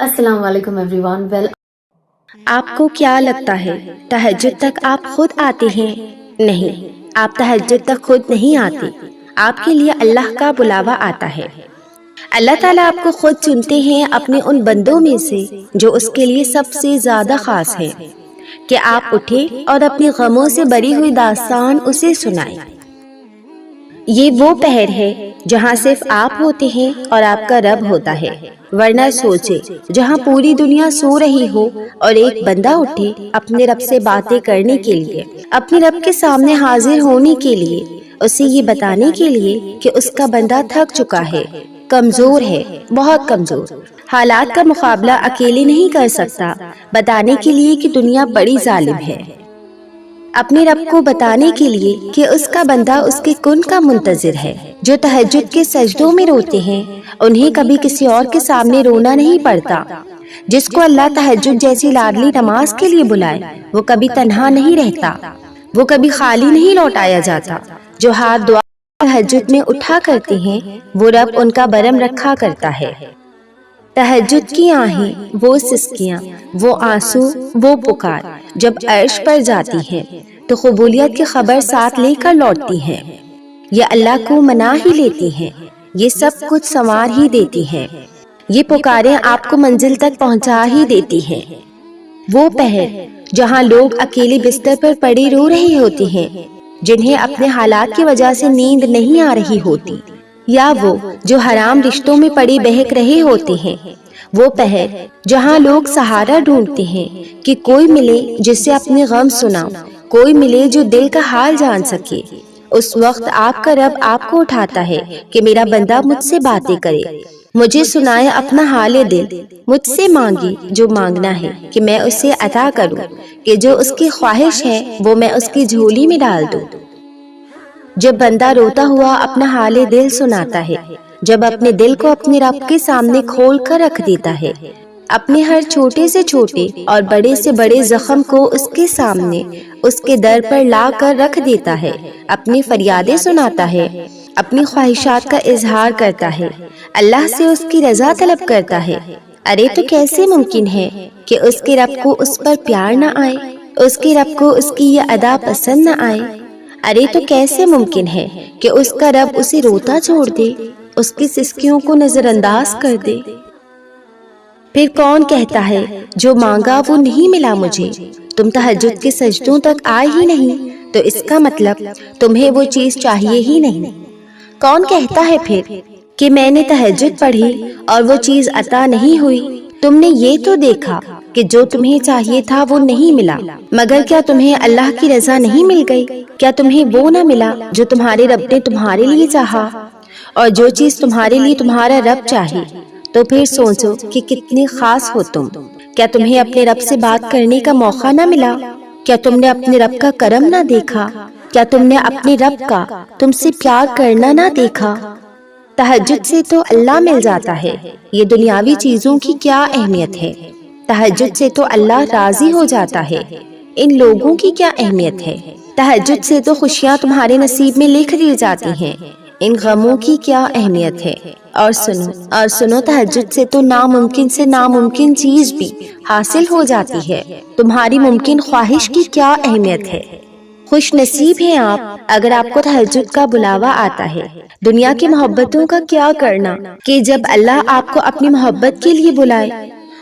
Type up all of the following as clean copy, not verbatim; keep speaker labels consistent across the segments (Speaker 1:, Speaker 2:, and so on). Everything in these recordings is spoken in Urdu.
Speaker 1: السلام علیکم ایوری ون.
Speaker 2: آپ کو کیا لگتا ہے تہجد تک آپ خود آتے ہیں؟ نہیں، آپ تہجد تک خود نہیں آتے، آپ کے لیے اللہ کا بلاوا آتا ہے۔ اللہ تعالیٰ آپ کو خود چنتے ہیں اپنے ان بندوں میں سے جو اس کے لیے سب سے زیادہ خاص ہیں کہ آپ اٹھیں اور اپنی غموں سے بری ہوئی داستان اسے سنائیں۔ یہ وہ پہر ہے جہاں صرف آپ ہوتے ہیں اور آپ کا رب ہوتا ہے، ورنہ سوچے جہاں پوری دنیا سو رہی ہو اور ایک بندہ اٹھے اپنے رب سے باتیں کرنے کے لیے، اپنے رب کے سامنے حاضر ہونے کے لیے، اسے یہ بتانے کے لیے کہ اس کا بندہ تھک چکا ہے، کمزور ہے، بہت کمزور، حالات کا مقابلہ اکیلے نہیں کر سکتا، بتانے کے لیے کہ دنیا بڑی ظالم ہے، اپنے رب کو بتانے کے لیے کہ اس کا بندہ اس کے کن کا منتظر ہے۔ جو تہجد کے سجدوں میں روتے ہیں انہیں کبھی کسی اور کے سامنے رونا نہیں پڑتا۔ جس کو اللہ تہجد جیسی لاڈلی نماز کے لیے بلائے وہ کبھی تنہا نہیں رہتا، وہ کبھی خالی نہیں لوٹایا جاتا۔ جو ہاتھ دعا تہجد میں اٹھا کرتے ہیں وہ رب ان کا برم رکھا کرتا ہے۔ تہجد کی آہیں، وہ سسکیاں، وہ آنسو، وہ پکار جب عرش پر جاتی ہیں تو قبولیت کی خبر ساتھ لے کر لوٹتی ہیں۔ یہ اللہ کو منا ہی لیتی ہیں، یہ سب کچھ سنوار ہی دیتی ہیں، یہ پکاریں آپ کو منزل تک پہنچا ہی دیتی ہیں۔ وہ پہر جہاں لوگ اکیلے بستر پر پڑے رو رہے ہوتے ہیں، جنہیں اپنے حالات کی وجہ سے نیند نہیں آ رہی ہوتی، یا وہ جو حرام رشتوں میں پڑے بہک رہے ہوتے ہیں، وہ پہر جہاں لوگ سہارا ڈھونڈتے ہیں کہ کوئی ملے جس سے اپنے غم سناؤ، کوئی ملے جو دل کا حال جان سکے، اس وقت آپ کا رب آپ کو اٹھاتا ہے کہ میرا بندہ مجھ سے باتیں کرے، مجھے سنائے اپنا حال دل، مجھ سے مانگے جو مانگنا ہے کہ میں اسے عطا کروں، کہ جو اس کی خواہش ہے وہ میں اس کی جھولی میں ڈال دوں۔ جب بندہ روتا ہوا اپنا حال دل سناتا ہے، جب اپنے دل کو اپنے رب کے سامنے کھول کر رکھ دیتا ہے، اپنے ہر چھوٹے سے چھوٹے اور بڑے سے بڑے زخم کو اس کے سامنے اس کے در پر لا کر رکھ دیتا ہے، اپنی فریادیں سناتا ہے، اپنی خواہشات کا اظہار کرتا ہے، اللہ سے اس کی رضا طلب کرتا ہے، ارے تو کیسے ممکن ہے کہ اس کے رب کو اس پر پیار نہ آئے، اس کے رب کو اس کی یہ ادا پسند نہ آئے؟ ارے تو کیسے ممکن ہے کہ اس کا رب اسے روتا چھوڑ دے، اس کی سسکیوں کو نظر انداز کر دے؟ پھر کون کہتا ہے جو مانگا وہ نہیں ملا مجھے؟ تم تہجد کے سجدوں تک آئے ہی نہیں تو اس کا مطلب تمہیں وہ چیز چاہیے ہی نہیں۔ کون کہتا ہے پھر کہ میں نے تہجد پڑھی اور وہ چیز عطا نہیں ہوئی؟ تم نے یہ تو دیکھا کہ جو تمہیں چاہیے تھا وہ نہیں ملا، مگر کیا تمہیں اللہ کی رضا نہیں مل گئی؟ کیا تمہیں وہ نہ ملا جو تمہارے رب نے تمہارے لیے چاہا؟ اور جو چیز تمہارے لیے تمہارا رب چاہے تو پھر سوچو کہ کتنے خاص ہو تم۔ کیا تمہیں اپنے رب سے بات کرنے کا موقع نہ ملا؟ کیا تم نے اپنے رب کا کرم نہ دیکھا؟ کیا تم نے اپنے رب کا تم سے پیار کرنا نہ دیکھا؟ تہجد سے تو اللہ مل جاتا ہے، یہ دنیاوی چیزوں کی کیا اہمیت ہے؟ تہجد سے تو اللہ راضی ہو جاتا ہے، ان لوگوں کی کیا اہمیت ہے؟ تہجد سے تو خوشیاں تمہارے نصیب میں لکھ دی جاتی ہیں، ان غموں کی کیا اہمیت ہے؟ اور سنو تہجد سے تو ناممکن سے ناممکن چیز بھی حاصل ہو جاتی ہے، تمہاری ممکن خواہش کی کیا اہمیت ہے؟ خوش نصیب ہیں آپ اگر آپ کو تہجد کا بلاوا آتا ہے۔ دنیا کی محبتوں کا کیا کرنا کہ جب اللہ آپ کو اپنی محبت کے لیے بلائے،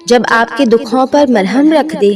Speaker 2: جب آپ کے دکھوں پر مرہم رکھ دے،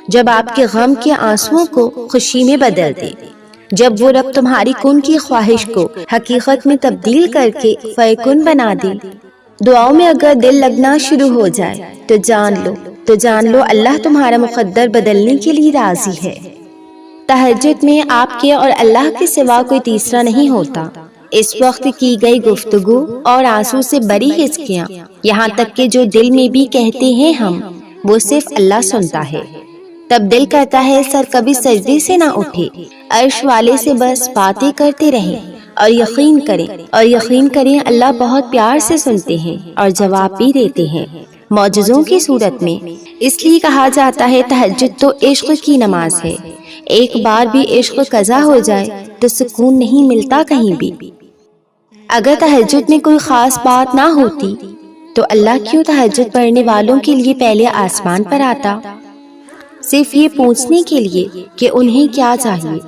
Speaker 2: جب آپ کے غم کے آنسوؤں کو خوشی میں بدل دے، جب وہ رب تمہاری کن کی خواہش کو حقیقت میں تبدیل کر کے فیکن بنا دے۔ دعاؤں میں اگر دل لگنا شروع ہو جائے تو جان لو اللہ تمہارا مقدر بدلنے کے لیے راضی ہے۔ تہجد میں آپ کے اور اللہ کے سوا کوئی تیسرا نہیں ہوتا۔ اس وقت کی گئی گفتگو اور آنسو سے بڑی ہچکیاں، یہاں تک کہ جو دل میں بھی کہتے ہیں ہم، وہ صرف اللہ سنتا ہے۔ تب دل کہتا ہے سر کبھی سجدے سے نہ اٹھے، عرش والے سے بس باتیں کرتے رہیں، اور یقین کریں اللہ بہت پیار سے سنتے ہیں اور جواب بھی دیتے ہیں، معجزوں کی صورت میں۔ اس لیے کہا جاتا ہے تہجد تو عشق کی نماز ہے، ایک بار بھی عشق قضا ہو جائے تو سکون نہیں ملتا کہیں بھی۔ اگر تہجد میں کوئی خاص بات نہ ہوتی تو اللہ کیوں تہجد پڑھنے والوں کے لیے پہلے آسمان پر آتا، صرف یہ پوچھنے کے لیے کہ انہیں کیا چاہیے؟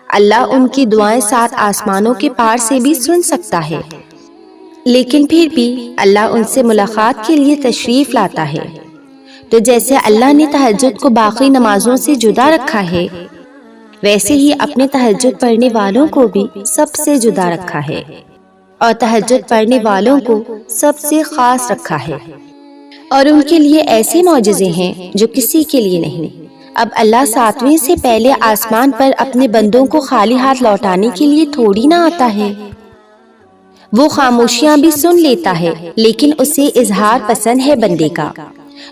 Speaker 2: اللہ ان کی دعائیں 7 آسمانوں کے پار سے بھی سن سکتا ہے، لیکن پھر بھی اللہ ان سے ملاقات کے لیے تشریف لاتا ہے۔ تو جیسے اللہ نے تہجد کو باقی نمازوں سے جدا رکھا ہے، ویسے ہی اپنے تہجد پڑھنے والوں کو بھی سب سے جدا رکھا ہے، اور تہجد پڑھنے والوں کو سب سے خاص رکھا ہے، اور ان کے لیے ایسے معجزے ہیں جو کسی کے لیے نہیں۔ اب اللہ 7ویں سے پہلے آسمان پر اپنے بندوں کو خالی ہاتھ لوٹانے کے لیے تھوڑی نہ آتا ہے، وہ خاموشیاں بھی سن لیتا ہے، لیکن اسے اظہار پسند ہے بندے کا۔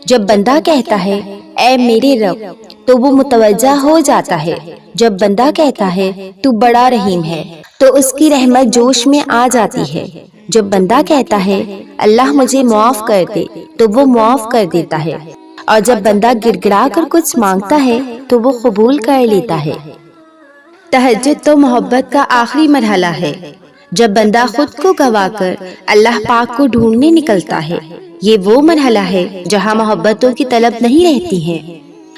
Speaker 2: جب بندہ کہتا ہے اے میرے رب تو وہ متوجہ ہو جاتا ہے، جب بندہ کہتا ہے تو بڑا رحیم ہے تو اس کی رحمت جوش میں آ جاتی ہے، جب بندہ کہتا ہے اللہ مجھے معاف کر دے تو وہ معاف کر دیتا ہے، اور جب بندہ گڑ گڑا کر کچھ مانگتا ہے تو وہ قبول کر لیتا ہے۔ تہجد تو محبت کا آخری مرحلہ ہے، جب بندہ خود کو گوا کر اللہ پاک کو ڈھونڈنے نکلتا ہے۔ یہ وہ مرحلہ ہے جہاں محبتوں کی طلب نہیں رہتی ہے،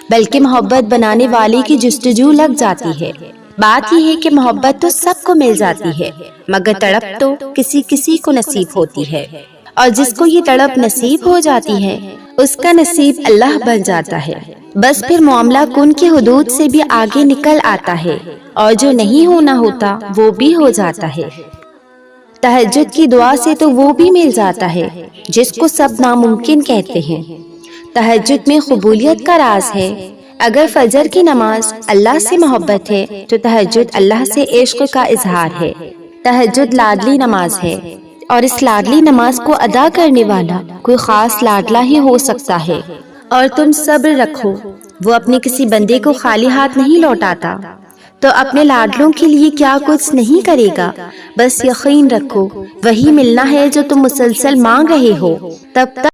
Speaker 2: بلکہ محبت بنانے والے کی جستجو لگ جاتی ہے۔ بات یہ ہے کہ محبت تو سب کو مل جاتی ہے، مگر تڑپ تو کسی کسی کو نصیب ہوتی ہے، اور جس کو یہ تڑپ نصیب ہو جاتی ہے اس کا نصیب اللہ بن جاتا ہے۔ بس پھر معاملہ کن کی حدود سے بھی آگے نکل آتا ہے، اور جو نہیں ہونا ہوتا وہ بھی ہو جاتا ہے۔ تہجد کی دعا سے تو وہ بھی مل جاتا ہے جس کو سب ناممکن کہتے ہیں۔ تہجد میں قبولیت کا راز ہے۔ اگر فجر کی نماز اللہ سے محبت ہے تو تہجد اللہ سے عشق کا اظہار ہے۔ تہجد لاڈلی نماز ہے، اور اس لاڈلی نماز کو ادا کرنے والا کوئی خاص لاڈلا ہی ہو سکتا ہے۔ اور تم صبر رکھو، وہ اپنے کسی بندے کو خالی ہاتھ نہیں لوٹاتا، تو اپنے لاڈلوں کے لیے کیا کچھ نہیں کرے گا۔ بس یقین رکھو وہی ملنا ہے جو تم مسلسل مانگ رہے ہو۔ تب تک